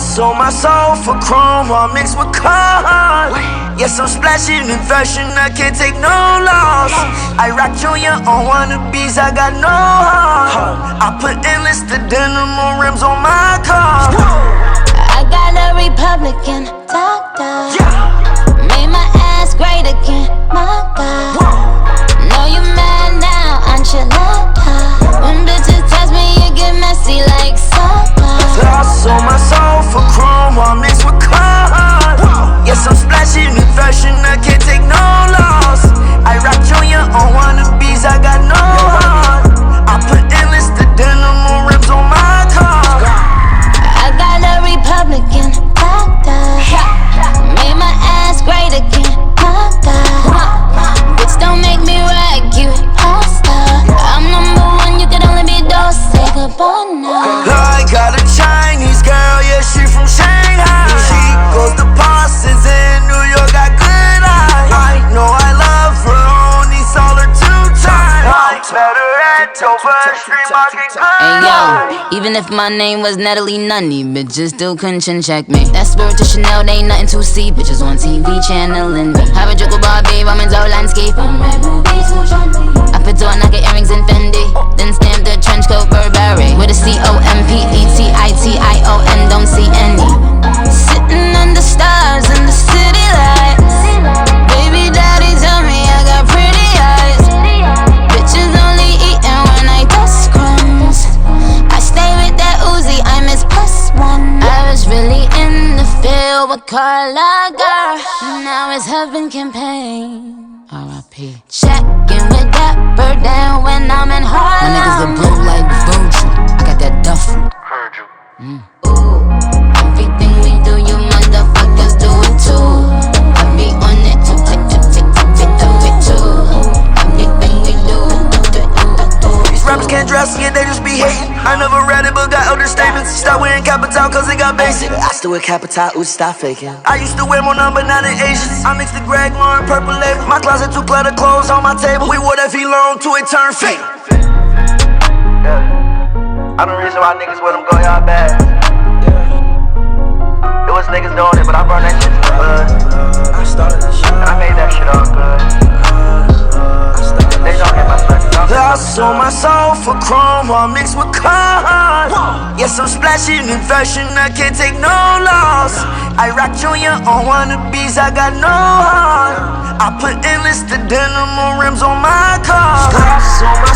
sold my soul for chrome, all mixed with cars. Yes, I'm splashing in fashion, I can't take no loss. I rock Junior on wannabes, I got no heart. I put endless to denim on rims on my car. I got a Republican doctor, made my ass great again, my God. Know you mad now, enchilada. When bitches touch me, you get messy like soda. I sold my soul for chrome, all mixed with cars. Yes, I'm splashing in fashion, I can't take no loss. I rock Junior on wannabes, I got no heart. I put endless to denim on rims on my car. I got a Republican doctor, made my ass great again, my God. Bitch, don't make me rag you, all-star. I'm number one, you can only be those. Say goodbye now. I got a Chinese girl, yeah, she from Shanghai. She goes to Parsons in New York, got good eyes. I know I love her, only saw her 2 times. I met her at Dover Street Market. Hey yo, even if my name was Natalie Nunny, bitches still couldn't chin check me. That spirit to Chanel, they ain't nothing to see. Bitches on TV channeling me. Have a joke about babe, I'm in Zolanski. I fit to a knock at earrings in Fendi. Then stamp the trench coat Burberry with a COMPETITION, don't see any. Sitting under stars in the city lights. Baby daddy tell me I got pretty eyes. Bitches only eating when I dust crumbs. I stay with that Uzi, I miss +1. I was really in the field with Carla girl. Now it's Heaven campaign. R.I.P. Checking with that bird down when I'm in Harlem. My niggas that blow like Virgil. I got that duffel. Heard you. Ooh, everything we do, you motherfuckers do it too. I be on it, do it too. Everything we do. These rappers can't dress, yeah, they just be hating. I never read it, but got elder statements. Start wearing Capital, cause it got basic. I still wear Capital, ooh, stop faking. I used to wear more number 9 than Asians. I mixed the Greg Lauren purple label. My closet too cluttered, clothes on my table. We wore that V-Long till it turned fake. I'm the reason why niggas with them go y'all bad. It was niggas doing it, but I brought that shit to the hood. And I made that shit all good. They don't get my stuff. I sold my soul for chrome, all mixed with cars. Yes, I'm splashing in fashion, I can't take no loss. I rock Junior on wannabes, I got no heart. I put endless to denim on rims on my car. I sold my